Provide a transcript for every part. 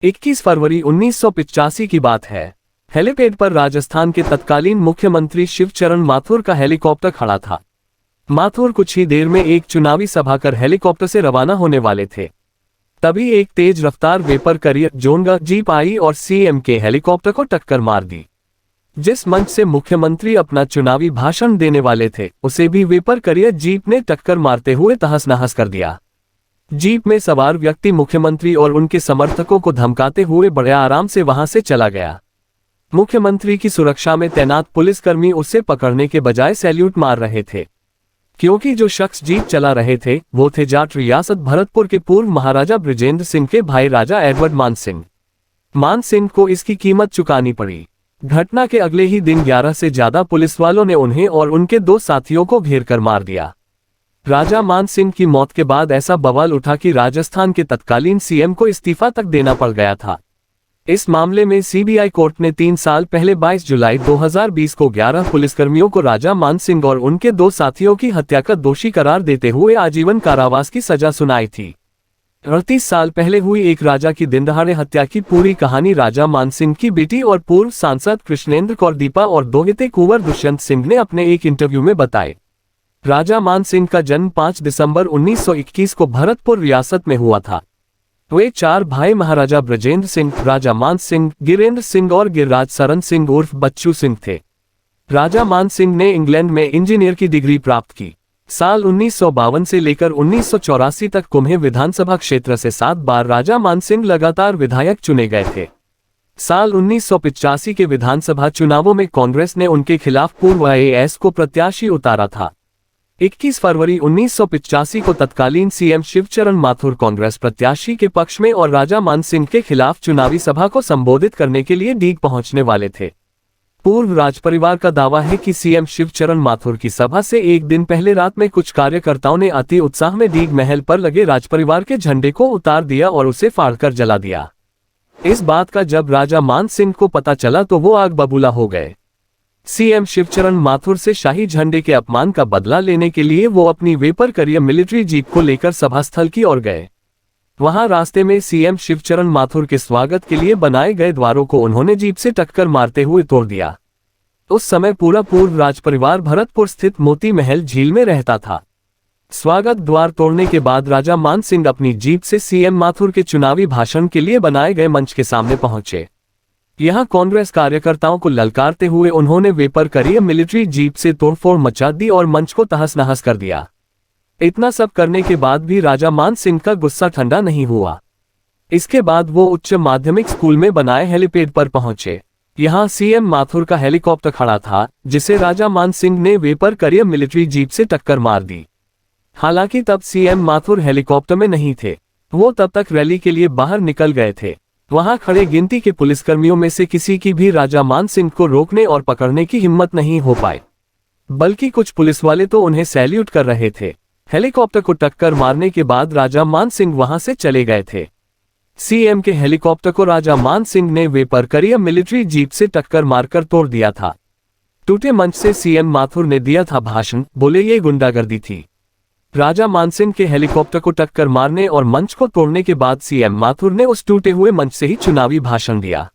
21 फरवरी 1985 की बात है। हेलीपैड पर राजस्थान के तत्कालीन मुख्यमंत्री शिवचरण माथुर का हेलीकॉप्टर खड़ा था। माथुर कुछ ही देर में एक चुनावी सभा कर हेलीकॉप्टर से रवाना होने वाले थे। तभी एक तेज रफ्तार वेपर करियर जोनगा जीप आई और सीएम के हेलीकॉप्टर को टक्कर मार दी। जिस मंच से मुख्यमंत्री अपना चुनावी भाषण देने वाले थे, उसे भी वेपर करियर जीप ने टक्कर मारते हुए तहस नहस कर दिया। जीप में सवार व्यक्ति मुख्यमंत्री और उनके समर्थकों को धमकाते हुए बड़े आराम से वहां से चला गया। मुख्यमंत्री की सुरक्षा में तैनात पुलिसकर्मी उसे पकड़ने के बजाय सैल्यूट मार रहे थे, क्योंकि जो शख्स जीप चला रहे थे वो थे जाट रियासत भरतपुर के पूर्व महाराजा बृजेंद्र सिंह के भाई राजा एडवर्ड मान सिंह। मान सिंह को इसकी कीमत चुकानी पड़ी। घटना के अगले ही दिन 11 से ज्यादा पुलिस वालों ने उन्हें और उनके 2 साथियों को घेर कर मार दिया। राजा मान सिंह की मौत के बाद ऐसा बवाल उठा कि राजस्थान के तत्कालीन सीएम को इस्तीफा तक देना पड़ गया था। इस मामले में सीबीआई कोर्ट ने 3 साल पहले 22 जुलाई 2020 को 11 पुलिसकर्मियों को राजा मान सिंह और उनके 2 साथियों की हत्या का दोषी करार देते हुए आजीवन कारावास की सजा सुनाई थी। 38 साल पहले हुई एक राजा की दिनदहाड़े हत्या की पूरी कहानी राजा मान सिंह की बेटी और पूर्व सांसद कृष्णेंद्र कौर दीपा और दोहिते कुंवर दुष्यंत सिंह ने अपने एक इंटरव्यू में बताए। राजा मान सिंह का जन्म 5 दिसंबर 1921 को भरतपुर रियासत में हुआ था। वे 4 भाई महाराजा बृजेंद्र सिंह, राजा मान सिंह, गिरेंद्र सिंह और गिरिराज सरन सिंह उर्फ बच्चू सिंह थे। राजा मान सिंह ने इंग्लैंड में इंजीनियर की डिग्री प्राप्त की। साल 1952 से लेकर 1984 तक कुम्हें विधानसभा क्षेत्र से 7 बार राजा मान सिंह लगातार विधायक चुने गए थे। साल 1985 के विधानसभा चुनावों में कांग्रेस ने उनके खिलाफ पूर्व आईएएस को प्रत्याशी उतारा था। 21 फरवरी 1985 को तत्कालीन सीएम शिवचरण माथुर कांग्रेस प्रत्याशी के पक्ष में और राजा मान सिंह के खिलाफ चुनावी सभा को संबोधित करने के लिए डीग पहुंचने वाले थे। पूर्व राजपरिवार का दावा है कि सीएम शिवचरण माथुर की सभा से एक दिन पहले रात में कुछ कार्यकर्ताओं ने अति उत्साह में डीग महल पर लगे राजपरिवार के झंडे को उतार दिया और उसे फाड़कर जला दिया। इस बात का जब राजा मान सिंह को पता चला तो वो आग बबूला हो गए। सीएम शिवचरण माथुर से शाही झंडे के अपमान का बदला लेने के लिए वो अपनी वेपर करियर मिलिट्री जीप को लेकर सभा स्थल की ओर गए। वहां रास्ते में सीएम शिवचरण माथुर के स्वागत के लिए बनाए गए द्वारों को उन्होंने जीप से टक्कर मारते हुए तोड़ दिया। उस समय पूरा पूर्व राजपरिवार भरतपुर स्थित मोती महल झील में रहता था। स्वागत द्वार तोड़ने के बाद राजा मान सिंह अपनी जीप से सीएम माथुर के चुनावी भाषण के लिए बनाए गए मंच के सामने पहुंचे। यहां कांग्रेस कार्यकर्ताओं को ललकारते हुए उन्होंने वेपर करियर मिलिट्री जीप से तोड़फोड़ मचा दी और मंच को तहस नहस कर दिया। इतना सब करने के बाद भी राजा मान सिंह का गुस्सा ठंडा नहीं हुआ। इसके बाद वो उच्च माध्यमिक स्कूल में बनाए हेलीपैड पर पहुंचे। यहां सीएम माथुर का हेलीकॉप्टर खड़ा था, जिसे राजा मान सिंह ने वेपर करियर मिलिट्री जीप से टक्कर मार दी। हालांकि तब सीएम माथुर हेलीकॉप्टर में नहीं थे, वो तब तक रैली के लिए बाहर निकल गए थे। वहां खड़े गिनती के पुलिसकर्मियों में से किसी की भी राजा मान सिंह को रोकने और पकड़ने की हिम्मत नहीं हो पाई, बल्कि कुछ पुलिस वाले तो उन्हें सैल्यूट कर रहे थे। हेलीकॉप्टर को टक्कर मारने के बाद राजा मान सिंह वहां से चले गए थे। सीएम के हेलीकॉप्टर को राजा मान सिंह ने वेपर करियर मिलिट्री जीप से टक्कर मारकर तोड़ दिया था। टूटे मंच से सीएम माथुर ने दिया था भाषण, बोले ये गुंडागर्दी थी। राजा मान सिंह के हेलीकॉप्टर को टक्कर मारने और मंच को तोड़ने के बाद सीएम माथुर ने उस टूटे हुए मंच से ही चुनावी भाषण दिया।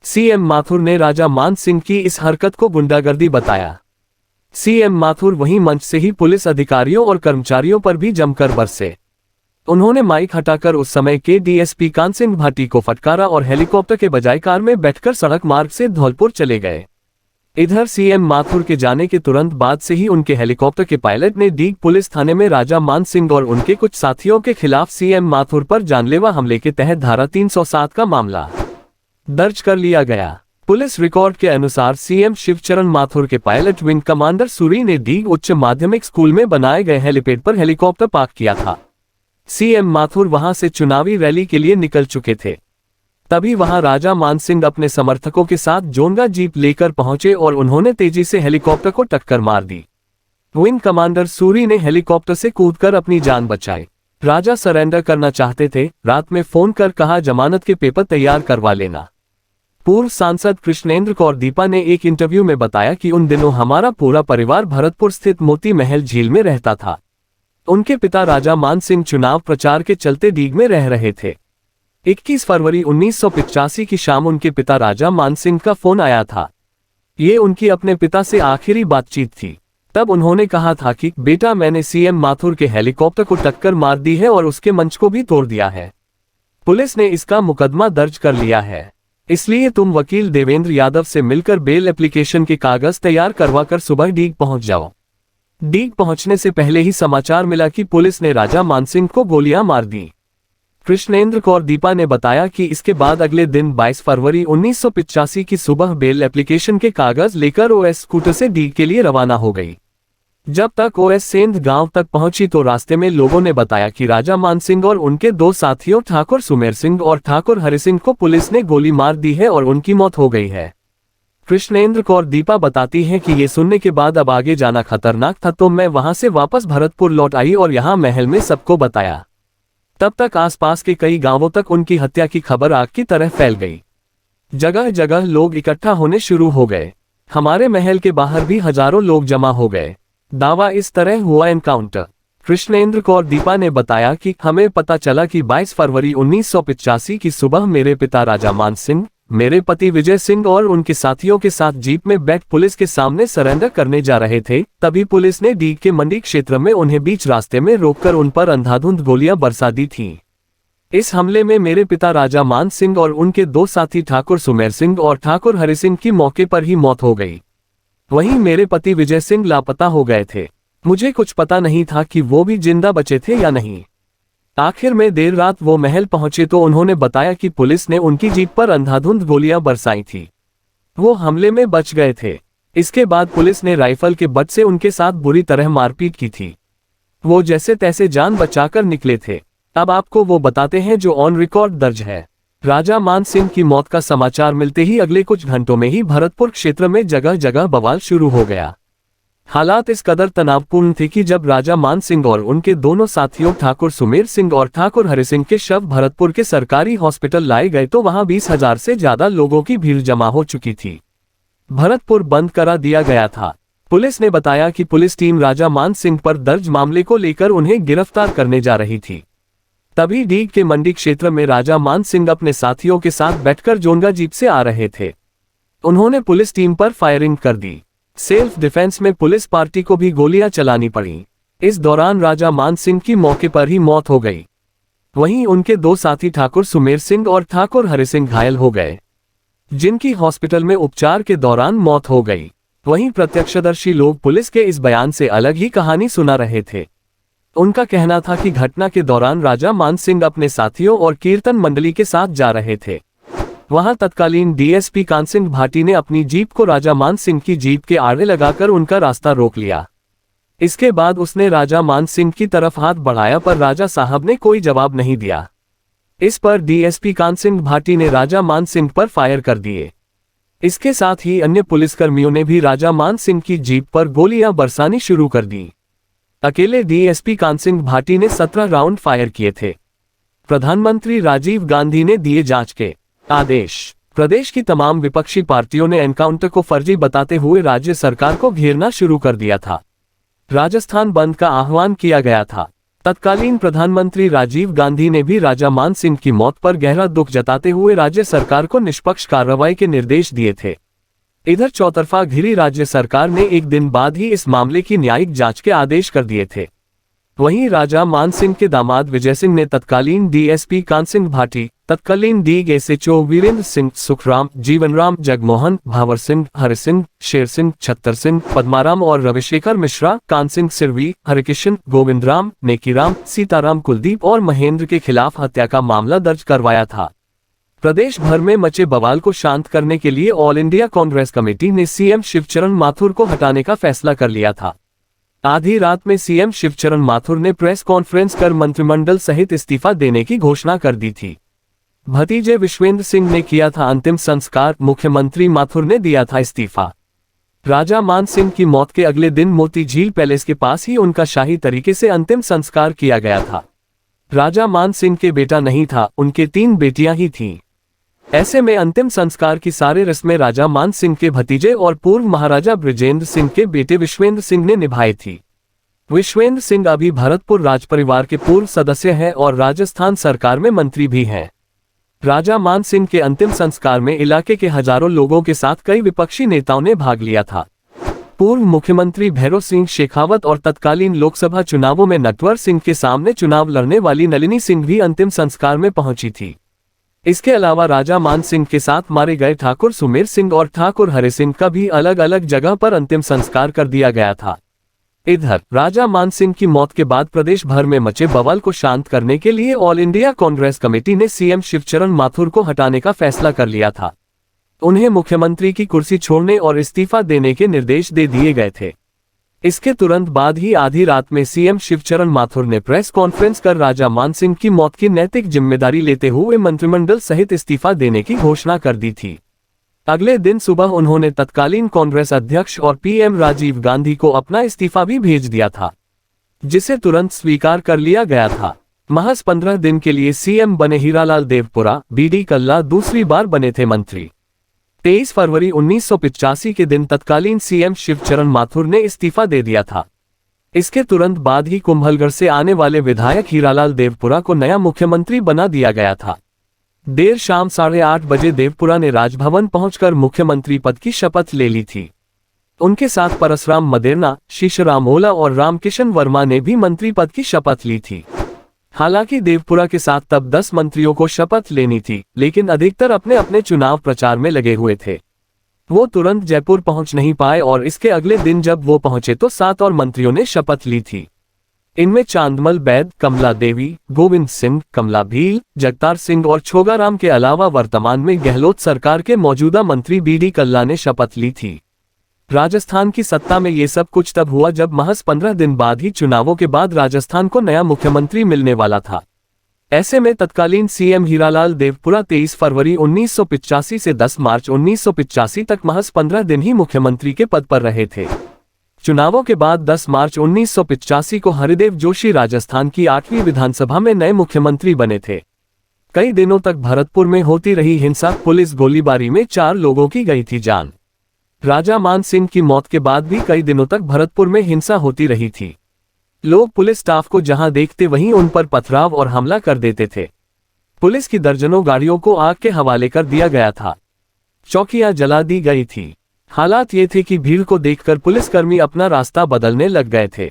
सीएम माथुर ने राजा मान सिंह की इस हरकत को गुंडागर्दी बताया। सीएम माथुर वहीं मंच से ही पुलिस अधिकारियों और कर्मचारियों पर भी जमकर बरसे। उन्होंने माइक हटाकर उस समय के डीएसपी कांसिंह भाटी को फटकारा और हेलीकॉप्टर के बजाय कार में बैठकर सड़क मार्ग से धौलपुर चले गए। इधर सीएम माथुर के जाने के तुरंत बाद से ही उनके हेलीकॉप्टर के पायलट ने डीग पुलिस थाने में राजा मान सिंह और उनके कुछ साथियों के खिलाफ सीएम माथुर पर जानलेवा हमले के तहत धारा 307 का मामला दर्ज कर लिया गया। पुलिस रिकॉर्ड के अनुसार सीएम शिवचरण माथुर के पायलट विंग कमांडर सूरी ने डीग उच्च माध्यमिक स्कूल में बनाए गए हेलीपैड पर हेलीकॉप्टर पार्क किया था। सीएम माथुर वहां से चुनावी रैली के लिए निकल चुके थे। तभी वहां राजा मान सिंह अपने समर्थकों के साथ जोनगा जीप लेकर पहुंचे और उन्होंने तेजी से हेलीकॉप्टर को टक्कर मार दी। विंग कमांडर सूरी ने हेलीकॉप्टर से कूदकर अपनी जान बचाई। राजा सरेंडर करना चाहते थे। रात में फोन कर कहा जमानत के पेपर तैयार करवा लेना। पूर्व सांसद कृष्णेंद्र कौर दीपा ने एक इंटरव्यू में बताया कि उन दिनों हमारा पूरा परिवार भरतपुर स्थित मोती महल झील में रहता था। उनके पिता राजा मान सिंह चुनाव प्रचार के चलते डीग में रह रहे थे। 21 फरवरी 1985 की शाम उनके पिता राजा मान सिंह का फोन आया था। ये उनकी अपने पिता से आखिरी बातचीत थी। तब उन्होंने कहा था कि बेटा, मैंने सीएम माथुर के हेलीकॉप्टर को टक्कर मार दी है और उसके मंच को भी तोड़ दिया है। पुलिस ने इसका मुकदमा दर्ज कर लिया है, इसलिए तुम वकील देवेंद्र यादव से मिलकर बेल एप्लीकेशन के कागज तैयार करवाकर सुबह डीग पहुंच जाओ। डीग पहुंचने से पहले ही समाचार मिला कि पुलिस ने राजा मान सिंह को गोलियां मार दी। कृष्णेंद्र कौर दीपा ने बताया कि इसके बाद अगले दिन 22 फरवरी 1985 की सुबह बेल एप्लीकेशन के कागज लेकर ओएस स्कूटर से डीग के लिए रवाना हो गई। जब तक ओएस सेंध गांव तक पहुंची तो रास्ते में लोगों ने बताया कि राजा मान सिंह और उनके दो साथियों ठाकुर सुमेर सिंह और ठाकुर हरि सिंह को पुलिस ने गोली मार दी है और उनकी मौत हो गई है। कृष्णेंद्र कौर दीपा बताती हैं कि ये सुनने के बाद अब आगे जाना खतरनाक था, तो मैं वहां से वापस भरतपुर लौट आई और यहाँ महल में सबको बताया। तब तक आसपास के कई गांवों तक उनकी हत्या की खबर आग की तरह फैल गई। जगह जगह लोग इकट्ठा होने शुरू हो गए। हमारे महल के बाहर भी हजारों लोग जमा हो गए। दावा इस तरह हुआ एनकाउंटर। कृष्णेंद्र कौर दीपा ने बताया कि हमें पता चला कि 22 फरवरी 1985 की सुबह मेरे पिता राजा मान सिंह, मेरे पति विजय सिंह और उनके साथियों के साथ जीप में बैठ पुलिस के सामने सरेंडर करने जा रहे थे। तभी पुलिस ने डीग के मंडी क्षेत्र में उन्हें बीच रास्ते में रोककर उन पर अंधाधुंध गोलियां बरसा दी थीं। इस हमले में मेरे पिता राजा मान सिंह और उनके दो साथी ठाकुर सुमेर सिंह और ठाकुर हरि सिंह की मौके पर ही मौत हो गई। वहीं मेरे पति विजय सिंह लापता हो गए थे। मुझे कुछ पता नहीं था कि वो भी जिंदा बचे थे या नहीं। आखिर में देर रात वो महल पहुंचे तो उन्होंने बताया कि पुलिस ने उनकी जीप पर अंधाधुंध गोलियां बरसाई थी। वो हमले में बच गए थे। इसके बाद पुलिस ने राइफल के बट से उनके साथ बुरी तरह मारपीट की थी। वो जैसे तैसे जान बचाकर निकले थे। अब आपको वो बताते हैं जो ऑन रिकॉर्ड दर्ज है। राजा मान सिंह की मौत का समाचार मिलते ही अगले कुछ घंटों में ही भरतपुर क्षेत्र में जगह जगह बवाल शुरू हो गया। हालात इस कदर तनावपूर्ण थे कि जब राजा मान सिंह और उनके दोनों साथियों ठाकुर सुमेर सिंह और ठाकुर हरि सिंह के शव भरतपुर के सरकारी हॉस्पिटल लाए गए तो वहां 20,000 से ज्यादा लोगों की भीड़ जमा हो चुकी थी। भरतपुर बंद करा दिया गया था। पुलिस ने बताया कि पुलिस टीम राजा मान सिंह पर दर्ज मामले को लेकर उन्हें गिरफ्तार करने जा रही थी। तभी डीग के मंडी क्षेत्र में राजा मान सिंह अपने साथियों के साथ बैठकर जोनगा जीप से आ रहे थे। उन्होंने पुलिस टीम पर फायरिंग कर दी। सेल्फ डिफेंस में पुलिस पार्टी को भी गोलियां चलानी पड़ी। इस दौरान राजा मान सिंह की मौके पर ही मौत हो गई। वहीं उनके दो साथी ठाकुर सुमेर सिंह और ठाकुर हरि सिंह घायल हो गए, जिनकी हॉस्पिटल में उपचार के दौरान मौत हो गई। वहीं प्रत्यक्षदर्शी लोग पुलिस के इस बयान से अलग ही कहानी सुना रहे थे। उनका कहना था कि घटना के दौरान राजा मान सिंह अपने साथियों और कीर्तन मंडली के साथ जा रहे थे। वहां तत्कालीन डीएसपी कानसिंह भाटी ने अपनी जीप को राजा मान सिंह की जीप के आड़े लगाकर उनका रास्ता रोक लिया। इसके बाद उसने राजा मान सिंह की तरफ हाथ बढ़ाया पर राजा साहब ने कोई जवाब नहीं दिया। इस पर डीएसपी कानसिंह भाटी ने राजा मान सिंह पर फायर कर दिए। इसके साथ ही अन्य पुलिसकर्मियों ने भी राजा मान सिंह की जीप पर गोलियां बरसानी शुरू कर दी। अकेले डीएसपी कानसिंह भाटी ने 17 राउंड फायर किए थे। प्रधानमंत्री राजीव गांधी ने दिए जांच के आदेश। प्रदेश की तमाम विपक्षी पार्टियों ने एनकाउंटर को फर्जी बताते हुए राज्य सरकार को घेरना शुरू कर दिया था। राजस्थान बंद का आह्वान किया गया था। तत्कालीन प्रधानमंत्री राजीव गांधी ने भी राजा मान सिंह की मौत पर गहरा दुख जताते हुए राज्य सरकार को निष्पक्ष कार्रवाई के निर्देश दिए थे। इधर चौतरफा घिरी राज्य सरकार ने एक दिन बाद ही इस मामले की न्यायिक जांच के आदेश कर दिए थे। वहीं राजा मान सिंह के दामाद विजय सिंह ने तत्कालीन डीएसपी कानसिंह भाटी, तत्कालीन डीग एसएचओ वीरेंद्र सिंह, सुखराम, जीवनराम, जगमोहन, भावर सिंह, हरि सिंह, शेर सिंह, छत्तर सिंह, पद्माराम और रविशेखर मिश्रा, कानसिंह सिरवी, हरिकिशन, गोविंदराम, नेकीराम, सीताराम, कुलदीप और महेंद्र के खिलाफ हत्या का मामला दर्ज करवाया था। प्रदेश भर में मचे बवाल को शांत करने के लिए ऑल इंडिया कांग्रेस कमेटी ने सीएम शिवचरण माथुर को हटाने का फैसला कर लिया था। आधी रात में सीएम शिवचरण माथुर ने प्रेस कॉन्फ्रेंस कर मंत्रिमंडल सहित इस्तीफा देने की घोषणा कर दी थी। भतीजे विश्वेंद्र सिंह ने किया था अंतिम संस्कार, मुख्यमंत्री माथुर ने दिया था इस्तीफा। राजा मान सिंह की मौत के अगले दिन मोती झील पैलेस के पास ही उनका शाही तरीके से अंतिम संस्कार किया गया था। राजा मान सिंह के बेटा नहीं था, उनके 3 बेटियां ही थीं। ऐसे में अंतिम संस्कार की सारे रस्में राजा मान सिंह के भतीजे और पूर्व महाराजा बृजेंद्र सिंह के बेटे विश्वेंद्र सिंह ने निभाई थी। विश्वेंद्र सिंह अभी भरतपुर राजपरिवार के पूर्व सदस्य हैं और राजस्थान सरकार में मंत्री भी हैं। राजा मान सिंह के अंतिम संस्कार में इलाके के हजारों लोगों के साथ कई विपक्षी नेताओं ने भाग लिया था। पूर्व मुख्यमंत्री भैरों सिंह शेखावत और तत्कालीन लोकसभा चुनावों में नटवर सिंह के सामने चुनाव लड़ने वाली नलिनी सिंह भी अंतिम संस्कार में पहुंची थी। इसके अलावा राजा मान सिंह के साथ मारे गए ठाकुर सुमेर सिंह और ठाकुर हरि सिंह का भी अलग अलग जगह पर अंतिम संस्कार कर दिया गया था। इधर राजा मान सिंह की मौत के बाद प्रदेश भर में मचे बवाल को शांत करने के लिए ऑल इंडिया कांग्रेस कमेटी ने सीएम शिवचरण माथुर को हटाने का फैसला कर लिया था। उन्हें मुख्यमंत्री की कुर्सी छोड़ने और इस्तीफा देने के निर्देश दे दिए गए थे। इसके तुरंत बाद ही आधी रात में सीएम शिवचरण माथुर ने प्रेस कॉन्फ्रेंस कर राजा मान सिंह की मौत की नैतिक जिम्मेदारी लेते हुए मंत्रिमंडल सहित इस्तीफा देने की घोषणा कर दी थी। अगले दिन सुबह उन्होंने तत्कालीन कांग्रेस अध्यक्ष और पीएम राजीव गांधी को अपना इस्तीफा भी भेज दिया था, जिसे तुरंत स्वीकार कर लिया गया था। महज 15 दिन के लिए सीएम बने हीरालाल देवपुरा, बीडी कल्ला दूसरी बार बने थे मंत्री। 23 फरवरी 1985 के दिन तत्कालीन सीएम शिवचरण माथुर ने इस्तीफा दे दिया था। इसके तुरंत बाद ही कुंभलगढ़ से आने वाले विधायक हीरालाल देवपुरा को नया मुख्यमंत्री बना दिया गया था। देर शाम 8:30 बजे देवपुरा ने राजभवन पहुंचकर मुख्यमंत्री पद की शपथ ले ली थी। उनके साथ परसराम मदेरना, शीशराम ओला और रामकिशन वर्मा ने भी मंत्री पद की शपथ ली थी। हालांकि देवपुरा के साथ तब 10 मंत्रियों को शपथ लेनी थी, लेकिन अधिकतर अपने अपने चुनाव प्रचार में लगे हुए थे। वो तुरंत जयपुर पहुंच नहीं पाए और इसके अगले दिन जब वो पहुंचे तो 7 और मंत्रियों ने शपथ ली थी। इनमें चांदमल बैद, कमला देवी, गोविंद सिंह, कमला भील, जगतार सिंह और छोगाराम के अलावा वर्तमान में गहलोत सरकार के मौजूदा मंत्री बीडी कल्ला ने शपथ ली थी। राजस्थान की सत्ता में ये सब कुछ तब हुआ जब महज 15 दिन बाद ही चुनावों के बाद राजस्थान को नया मुख्यमंत्री मिलने वाला था। ऐसे में तत्कालीन सीएम हीरालाल देवपुरा 23 फरवरी 1985 से 10 मार्च 1985 तक महज 15 दिन ही मुख्यमंत्री के पद पर रहे थे। चुनावों के बाद 10 मार्च 1985 को हरिदेव जोशी राजस्थान की 8वीं विधानसभा में नए मुख्यमंत्री बने थे। कई दिनों तक भरतपुर में होती रही हिंसा, पुलिस गोलीबारी में 4 लोगों की गई थी जान। राजा मान सिंह की मौत के बाद भी कई दिनों तक भरतपुर में हिंसा होती रही थी। लोग पुलिस स्टाफ को जहां देखते वहीं उन पर पथराव और हमला कर देते थे। पुलिस की दर्जनों गाड़ियों को आग के हवाले कर दिया गया था। चौकियां जला दी गई थी। हालात ये थे कि भीड़ को देखकर पुलिसकर्मी अपना रास्ता बदलने लग गए थे।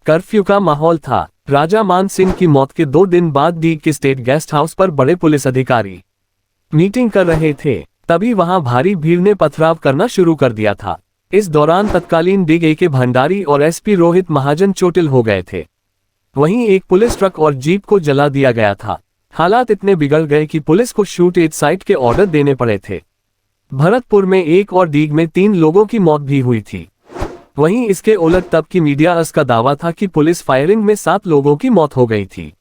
कर्फ्यू का माहौल था। राजा मान सिंह की मौत के 2 दिन बाद दीग के स्टेट गेस्ट हाउस पर बड़े पुलिस अधिकारी मीटिंग कर रहे थे। तभी वहां भारी भीड़ ने पथराव करना शुरू कर दिया था। इस दौरान तत्कालीन डीग के भंडारी और एसपी रोहित महाजन चोटिल हो गए थे। वहीं एक पुलिस ट्रक और जीप को जला दिया गया था। हालात इतने बिगड़ गए कि पुलिस को शूट एट साइट के ऑर्डर देने पड़े थे। भरतपुर में 1 और डीग में 3 लोगों की मौत भी हुई थी। वहीं इसके उलट तब की मीडिया का दावा था कि पुलिस फायरिंग में 7 लोगों की मौत हो गई थी।